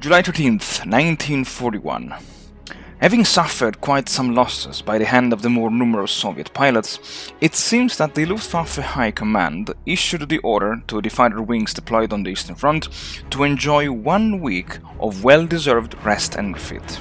July 13th, 1941. Having suffered quite some losses by the hand of the more numerous Soviet pilots, it seems that the Luftwaffe High Command issued the order to the fighter wings deployed on the Eastern Front to enjoy 1 week of well-deserved rest and refit.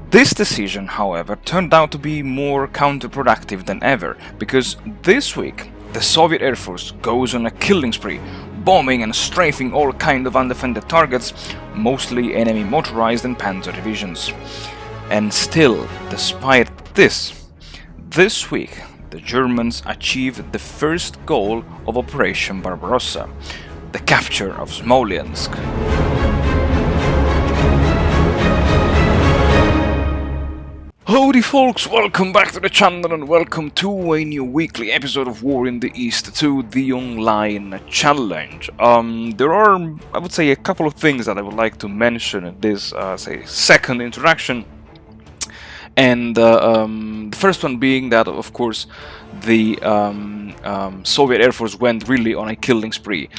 This decision, however, turned out to be more counterproductive than ever, because this week the Soviet Air Force goes on a killing spree, bombing and strafing all kinds of undefended targets, mostly enemy motorized and panzer divisions. And still, despite this week the Germans achieved the first goal of Operation Barbarossa, the capture of Smolensk. Howdy folks, welcome back to the channel and welcome to a new weekly episode of War in the East 2, the online challenge. There are, I would say, a couple of things that I would like to mention in this, second interaction. And the first one being that, of course, the Soviet Air Force went really on a killing spree.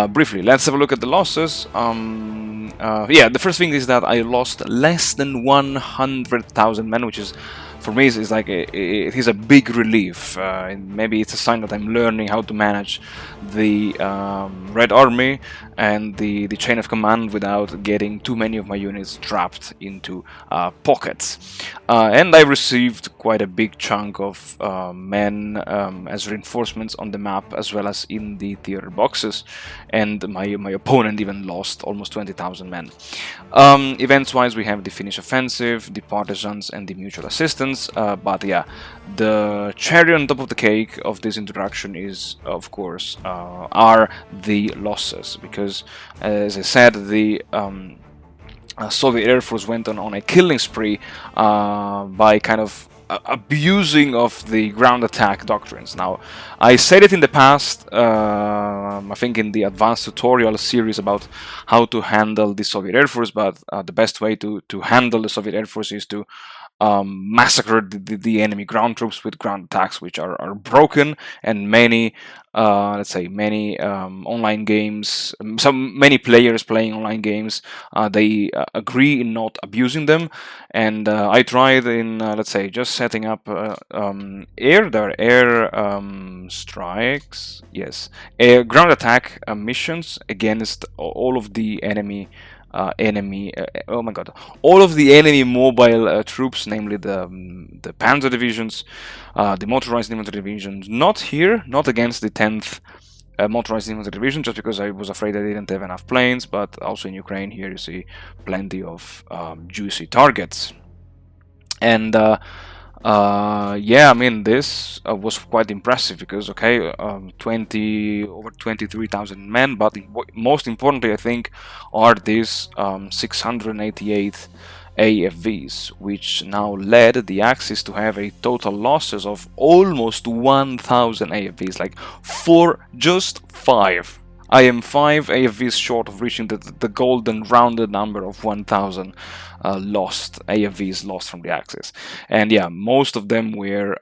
Briefly, let's have a look at the losses. The first thing is that I lost less than 100,000 men, which is, for me, is like it is a big relief. Maybe it's a sign that I'm learning how to manage the Red Army and the chain of command without getting too many of my units trapped into pockets. And I received quite a big chunk of men as reinforcements on the map, as well as in the theater boxes, and my opponent even lost almost 20,000 men. Events-wise, we have the Finnish offensive, the partisans, and the mutual assistance. But yeah, the cherry on top of the cake of this introduction is, of course, are the losses, because, as I said, the Soviet Air Force went on a killing spree by kind of abusing of the ground attack doctrines. Now, I said it in the past, I think in the advanced tutorial series about how to handle the Soviet Air Force, but the best way to handle the Soviet Air Force is to massacre the enemy ground troops with ground attacks, which are broken, and many online games, many players playing online games, they agree in not abusing them. And I tried in just setting up air strikes, yes, ground attack missions against all of the enemy all of the enemy mobile troops, namely the panzer divisions, the motorized infantry divisions. Not here, not against the 10th motorized infantry division, just because I was afraid I didn't have enough planes, but also in Ukraine here you see plenty of juicy targets. And yeah, I mean, this was quite impressive, because over 23,000 men, but most importantly, I think, are these 688 AFVs, which now led the Axis to have a total losses of almost 1,000 AFVs, like just 5. I am 5 AFVs short of reaching the golden rounded number of 1,000 AFVs lost from the Axis. And yeah, most of them were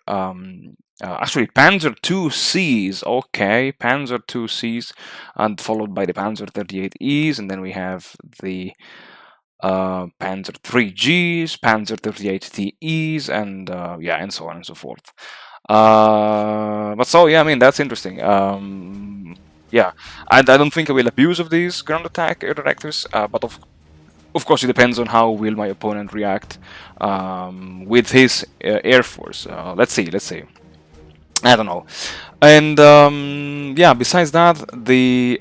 actually Panzer IICs, okay, Panzer IICs, and followed by the Panzer 38Es, and then we have the Panzer 3Gs, Panzer 38TEs, and yeah, and so on and so forth. But so, yeah, I mean, that's interesting. Yeah, and I don't think I will abuse of these ground attack air directives, but of course it depends on how will my opponent react with his air force. Let's see. I don't know. And yeah, besides that, the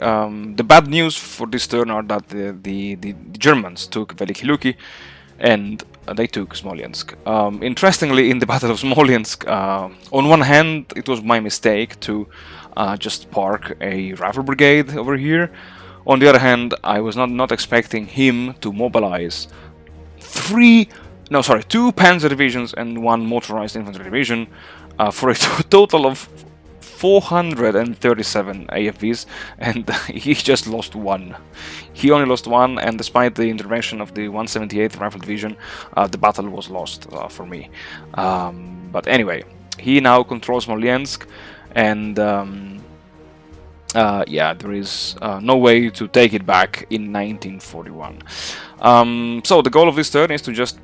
bad news for this turn are that the Germans took Veliki Luki, and they took Smolensk. Interestingly, in the Battle of Smolensk, on one hand, it was my mistake to just park a rifle brigade over here. On the other hand, I was not expecting him to mobilize two panzer divisions and 1 motorized infantry division for a total of 437 AFVs, and he just lost 1. He only lost 1, and despite the intervention of the 178th Rifle Division, the battle was lost for me. But anyway, he now controls Smolensk, and yeah, there is no way to take it back in 1941. So the goal of this turn is to just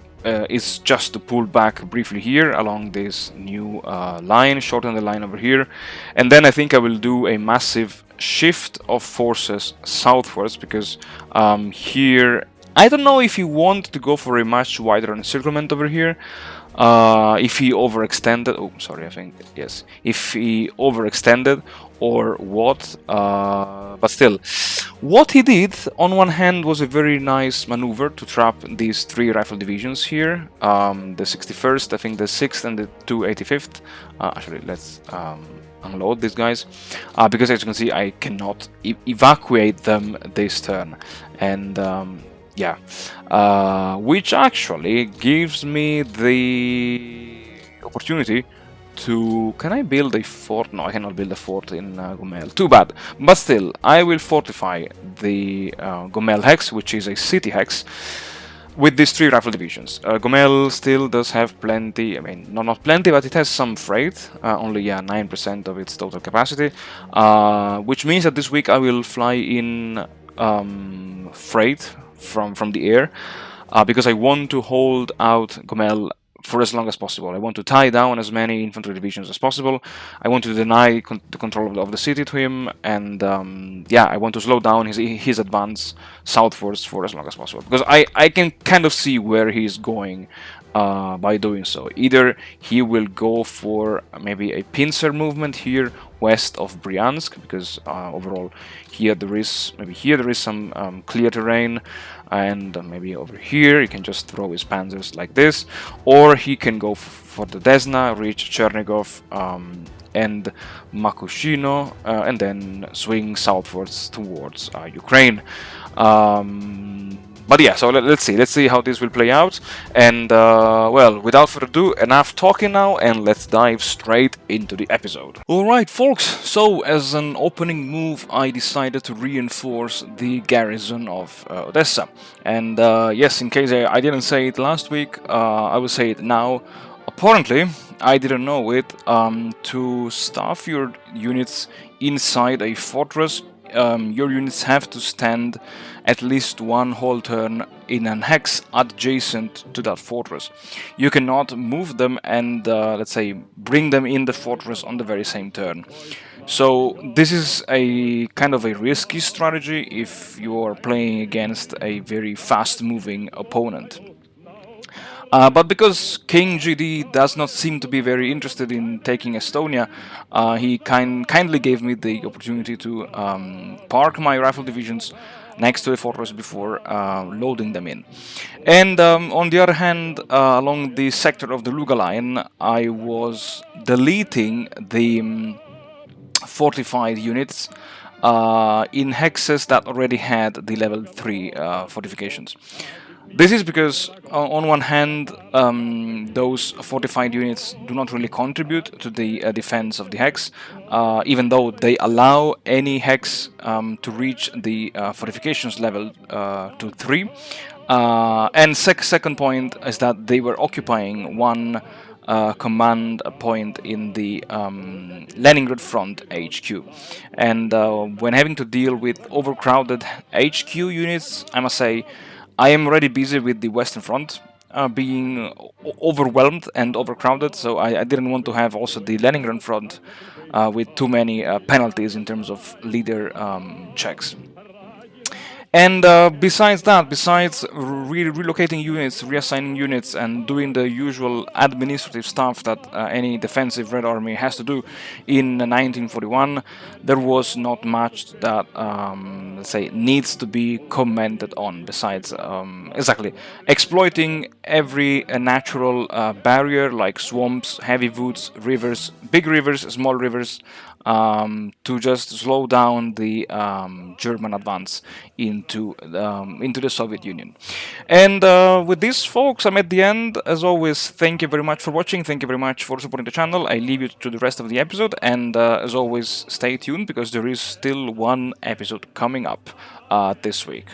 to pull back briefly here along this new line, shorten the line over here, and then I think I will do a massive shift of forces southwards, because here I don't know if you want to go for a much wider encirclement over here. If he overextended, oh sorry, I think yes, if he overextended or what, but still, what he did on one hand was a very nice maneuver to trap these 3 rifle divisions here, the 61st, I think the 6th and the 285th. Actually, let's unload these guys, because as you can see I cannot evacuate them this turn, and yeah, which actually gives me the opportunity to... Can I build a fort? No, I cannot build a fort in Gomel. Too bad. But still, I will fortify the Gomel hex, which is a city hex, with these 3 rifle divisions. Gomel still does have plenty, I mean, not plenty, but it has some freight, only, yeah, 9% of its total capacity, which means that this week I will fly in freight from the air, because I want to hold out Gomel for as long as possible. I want to tie down as many infantry divisions as possible. I want to deny the control of the city to him, and yeah, I want to slow down his advance southwards for as long as possible, because I can kind of see where he's going by doing so. Either he will go for maybe a pincer movement here west of Bryansk, because overall here there is some clear terrain, and maybe over here he can just throw his panzers like this, or he can go for the Desna, reach Chernigov and Makushino, and then swing southwards towards Ukraine. But yeah, so let's see how this will play out, and well, without further ado, enough talking now, and let's dive straight into the episode. Alright folks, so as an opening move I decided to reinforce the garrison of Odessa, and yes, in case I didn't say it last week, I will say it now. Apparently, I didn't know it, to staff your units inside a fortress, your units have to stand at least one whole turn in an hex adjacent to that fortress. You cannot move them and, let's say, bring them in the fortress on the very same turn. So this is a kind of a risky strategy if you are playing against a very fast-moving opponent. But because King GD does not seem to be very interested in taking Estonia, he kindly gave me the opportunity to park my rifle divisions next to a fortress before loading them in. And on the other hand, along the sector of the Luga line, I was deleting the fortified units in hexes that already had the level 3 fortifications. This is because, on one hand, those fortified units do not really contribute to the defense of the hex, even though they allow any hex to reach the fortifications level to 3. And second point is that they were occupying one command point in the Leningrad front HQ, and when having to deal with overcrowded HQ units, I must say I am already busy with the Western Front being overwhelmed and overcrowded, so I didn't want to have also the Leningrad Front with too many penalties in terms of leader checks. And besides that, besides relocating units, reassigning units, and doing the usual administrative stuff that any defensive Red Army has to do in 1941, there was not much that, let's say, needs to be commented on, besides exactly exploiting every natural barrier like swamps, heavy woods, rivers, big rivers, small rivers, to just slow down the German advance into the Soviet Union. And with this, folks, I'm at the end. As always, thank you very much for watching. Thank you very much for supporting the channel. I leave you to the rest of the episode, and as always, stay tuned because there is still one episode coming up this week.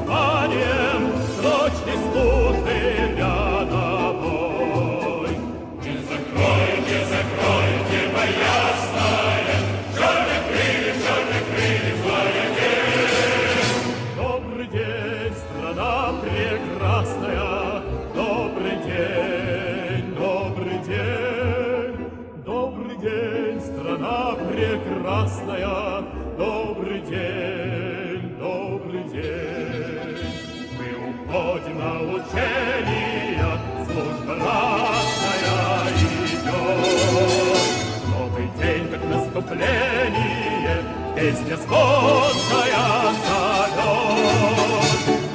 Званием, срочный студ рядовой. прекрасная, добрый день, добрый день. Мы уходим на учения, служба разная идет. Новый день, как наступление, песня звонкая зовет.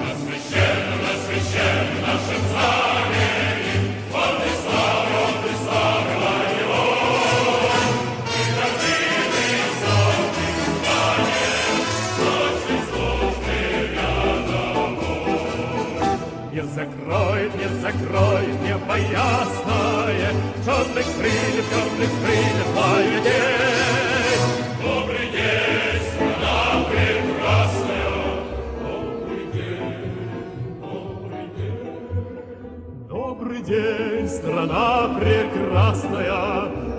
На священном нашем знамени, он и слава его. Мы гордыны высоким званием, ночью службы рядовой. Не закроет небо ясное, черных крыльев, твоя день. Добрый день, страна прекрасная, добрый день, добрый день. Добрый день, страна прекрасная,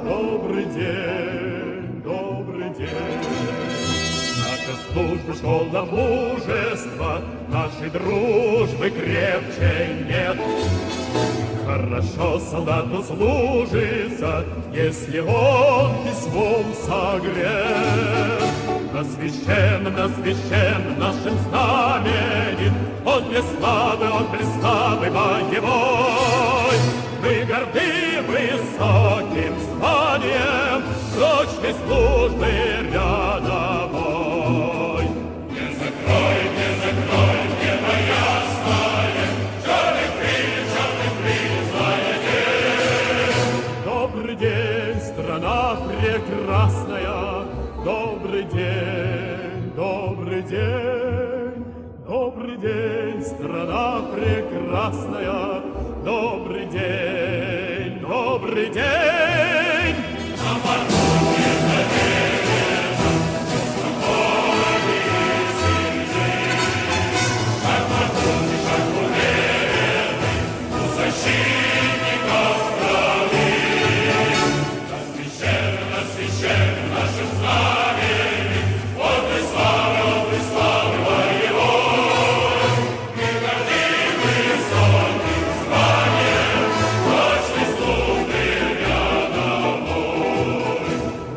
добрый день, добрый день. Наша служба, школа мужества, нашей дружбы крепче нет. Хорошо солдату служится, если он письмом согрет. На священном нашем знамени он преславный боевой. Мы горды высоким званием прочной службы рядовой. Не закрой небо ясное, черных крыльев твоя день. Добрый день, страна прекрасная, добрый день, добрый день. Добрый день, страна прекрасная, добрый день, добрый день. На Маркуте доверена, спокойнее семьи. Как Маркуте, как уверенный, у защитников страны. На священном нашем знамени, он и славы боевой. Мы горды высоким званием, прочной службы рядовой.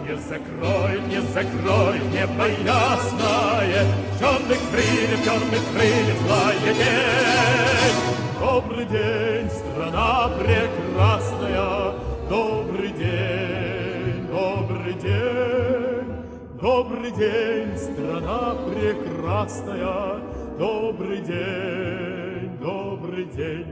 Не закроет небо ясное, черных крыльев злая день. Добрый день, страна прекрасная, добрый день, добрый день. Добрый день, страна прекрасная, добрый день, добрый день.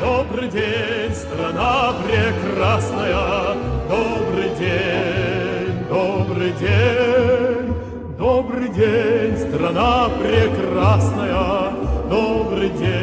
Добрый день, страна прекрасная, добрый день, добрый день. Добрый день, страна прекрасная, добрый день.